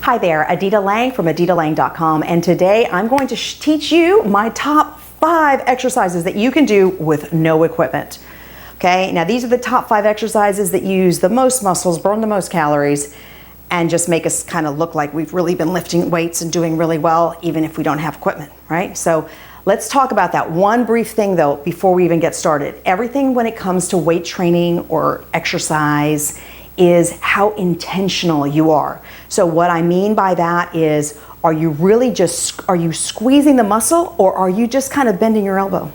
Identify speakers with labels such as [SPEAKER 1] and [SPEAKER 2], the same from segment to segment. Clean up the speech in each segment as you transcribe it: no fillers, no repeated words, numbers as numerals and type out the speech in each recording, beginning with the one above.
[SPEAKER 1] Hi there, Adita Lang from aditalang.com, and today I'm going to teach you my top 5 exercises that you can do with no equipment. Okay, now these are the top 5 exercises that use the most muscles, burn the most calories, and just make us kind of look like we've really been lifting weights and doing really well, even if we don't have equipment, right? So let's talk about that. One brief thing though, before we even get started. Everything when it comes to weight training or exercise is how intentional you are. So what I mean by that is, are you squeezing the muscle, or are you just kind of bending your elbow?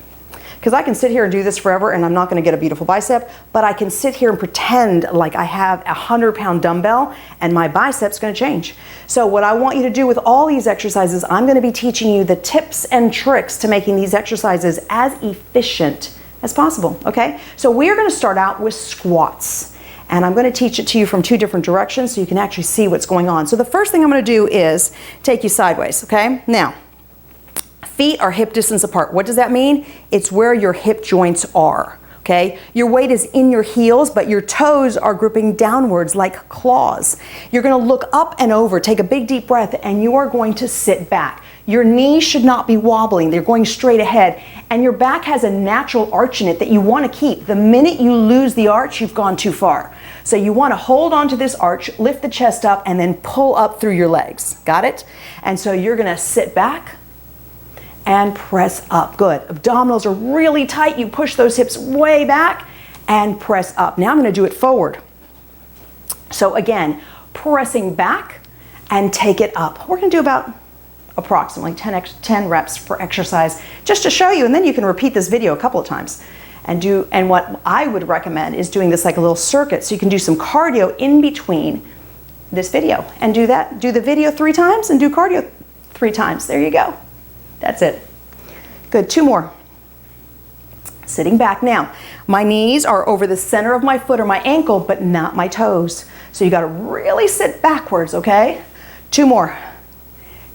[SPEAKER 1] Because I can sit here and do this forever and I'm not going to get a beautiful bicep, but I can sit here and pretend like I have a 100-pound dumbbell and my bicep's going to change. So what I want you to do with all these exercises, I'm going to be teaching you the tips and tricks to making these exercises as efficient as possible, okay? So we're going to start out with squats. And I'm going to teach it to you from 2 different directions so you can actually see what's going on. So the first thing I'm going to do is take you sideways, okay? Now, feet are hip distance apart. What does that mean? It's where your hip joints are, okay? Your weight is in your heels, but your toes are gripping downwards like claws. You're going to look up and over, take a big deep breath, and you are going to sit back. Your knees should not be wobbling. They're going straight ahead. And your back has a natural arch in it that you want to keep. The minute you lose the arch, you've gone too far. So you want to hold on to this arch, lift the chest up, and then pull up through your legs. Got it? And so you're going to sit back and press up. Good. Abdominals are really tight. You push those hips way back and press up. Now I'm going to do it forward. So again, pressing back and take it up. We're going to do about approximately 10 reps per exercise just to show you, and then you can repeat this video a couple of times and what I would recommend is doing this like a little circuit so you can do some cardio in between this video and do the video 3 times and do cardio 3 times. There you go. That's it. Good. 2 more. Sitting back. Now my knees are over the center of my foot or my ankle, but not my toes, so you got to really sit backwards. Okay, 2 more.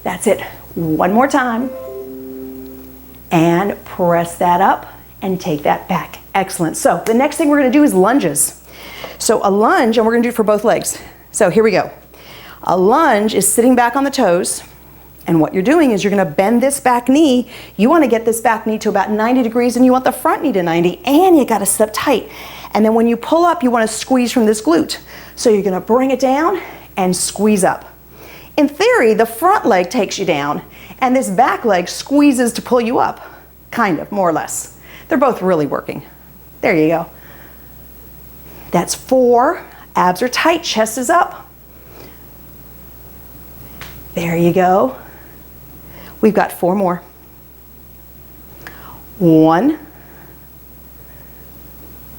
[SPEAKER 1] That's it. 1 more time. And press that up and take that back. Excellent. So the next thing we're going to do is lunges. So a lunge, and we're going to do it for both legs. So here we go. A lunge is sitting back on the toes. And what you're doing is you're going to bend this back knee. You want to get this back knee to about 90 degrees, and you want the front knee to 90, and you got to sit up tight. And then when you pull up, you want to squeeze from this glute. So you're going to bring it down and squeeze up. In theory, the front leg takes you down, and this back leg squeezes to pull you up, kind of, more or less. They're both really working. There you go. That's 4. Abs are tight, chest is up. There you go. We've got 4 more. 1,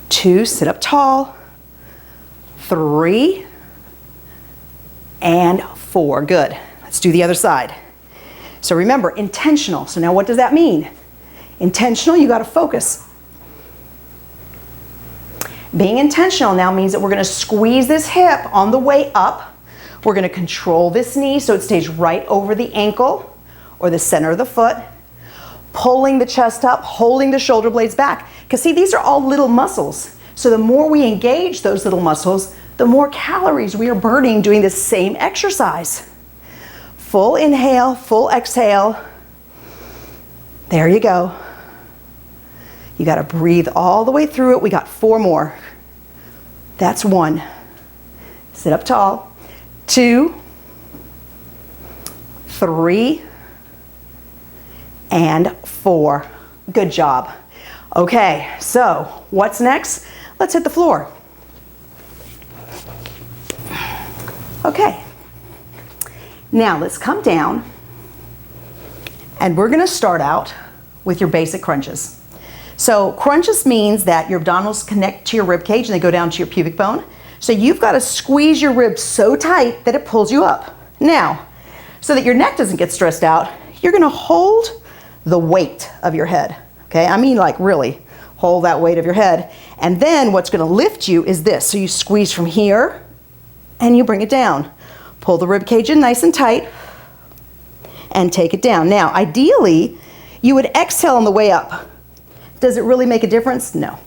[SPEAKER 1] 2, sit up tall. 3, and 4. Good. Let's do the other side. So remember, intentional. So now what does that mean? Intentional, you got to focus. Being intentional now means that we're going to squeeze this hip on the way up. We're going to control this knee so it stays right over the ankle or the center of the foot. Pulling the chest up, holding the shoulder blades back. Because see, these are all little muscles. So the more we engage those little muscles, the more calories we are burning doing the same exercise. Full inhale, full exhale. There you go. You got to breathe all the way through it. We got 4 more. That's 1. Sit up tall. 2, 3, and 4. Good job. Okay, so what's next? Let's hit the floor. Okay, now let's come down, and we're going to start out with your basic crunches. So crunches means that your abdominals connect to your rib cage and they go down to your pubic bone. So you've got to squeeze your ribs so tight that it pulls you up. Now, so that your neck doesn't get stressed out, you're going to hold the weight of your head. Okay, I mean like really hold that weight of your head. And then what's going to lift you is this. So you squeeze from here and you bring it down. Pull the rib cage in nice and tight and take it down. Now, ideally, you would exhale on the way up. Does it really make a difference? No.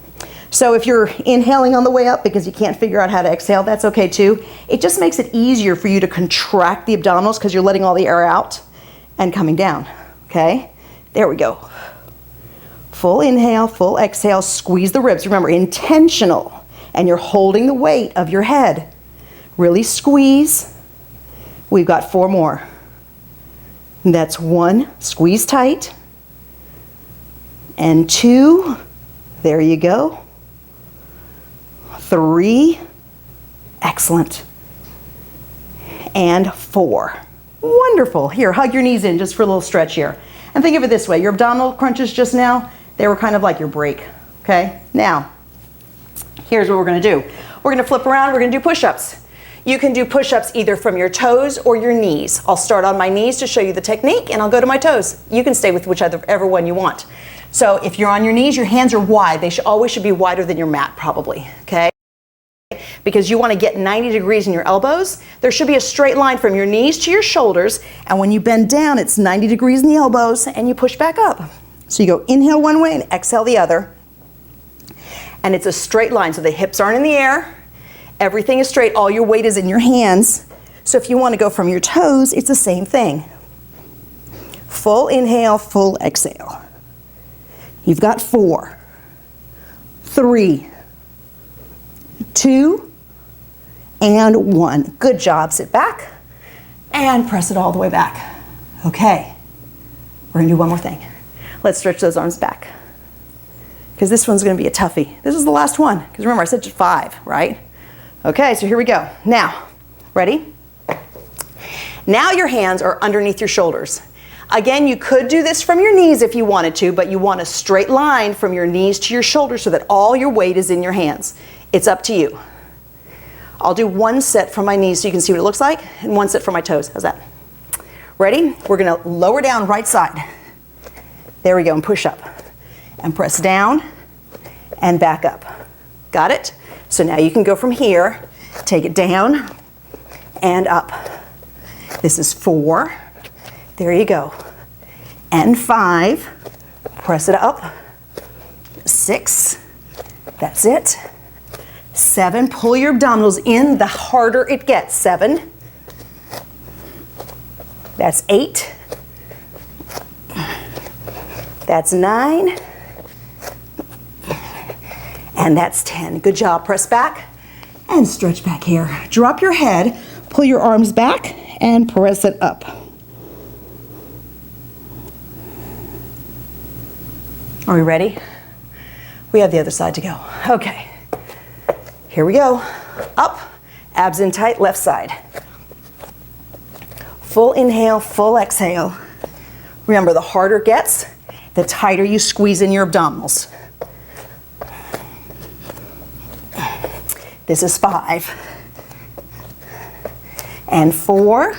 [SPEAKER 1] So if you're inhaling on the way up because you can't figure out how to exhale, that's okay too. It just makes it easier for you to contract the abdominals because you're letting all the air out and coming down, okay? There we go. Full inhale, full exhale, squeeze the ribs. Remember, intentional, and you're holding the weight of your head. Really squeeze. We've got 4 more. And that's 1, squeeze tight, and 2, there you go. 3, excellent, and 4. Wonderful. Here, hug your knees in just for a little stretch here. And think of it this way, your abdominal crunches just now, they were kind of like your break, okay? Now, here's what we're gonna do. We're gonna flip around, we're gonna do push-ups. You can do push-ups either from your toes or your knees. I'll start on my knees to show you the technique, and I'll go to my toes. You can stay with whichever one you want. So if you're on your knees, your hands are wide. They always should be wider than your mat, probably, okay? Because you want to get 90 degrees in your elbows. There should be a straight line from your knees to your shoulders, and when you bend down, it's 90 degrees in the elbows, and you push back up. So you go inhale one way and exhale the other, and it's a straight line, so the hips aren't in the air, everything is straight, all your weight is in your hands. So if you want to go from your toes, it's the same thing. Full inhale, full exhale. You've got 4, 3, 2, and 1. Good job. Sit back and press it all the way back. Okay, we're gonna do one more thing. Let's stretch those arms back because this one's gonna be a toughie. This is the last one because remember I said just 5, right? Okay, so here we go. Now, ready? Now your hands are underneath your shoulders. Again, you could do this from your knees if you wanted to, but you want a straight line from your knees to your shoulders so that all your weight is in your hands. It's up to you. I'll do 1 set from my knees so you can see what it looks like, and 1 set from my toes. How's that? Ready? We're gonna lower down right side. There we go, and push up. And press down and back up. Got it? So now you can go from here, take it down and up. This is 4. There you go. And 5. Press it up. 6. That's it. 7. Pull your abdominals in the harder it gets. 7. That's 8. That's 9. And that's 10. Good job. Press back and stretch back here. Drop your head, pull your arms back, and press it up. Are we ready? We have the other side to go. Okay. Here we go. Up, abs in tight, left side. Full inhale, full exhale. Remember, the harder it gets, the tighter you squeeze in your abdominals. This is 5. And 4,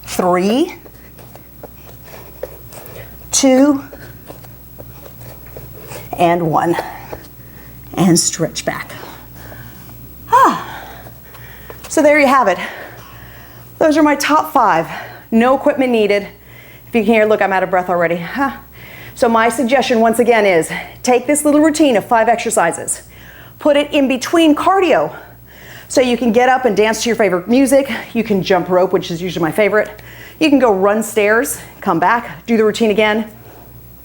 [SPEAKER 1] 3, 2, and 1. And stretch back. So there you have it. Those are my top 5. No equipment needed. If you can hear, look, I'm out of breath already. So my suggestion once again is take this little routine of 5 exercises. Put it in between cardio. So you can get up and dance to your favorite music. You can jump rope, which is usually my favorite. You can go run stairs, come back, do the routine again.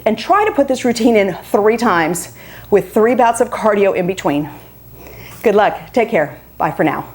[SPEAKER 1] And try to put this routine in 3 times with 3 bouts of cardio in between. Good luck. Take care. Bye for now.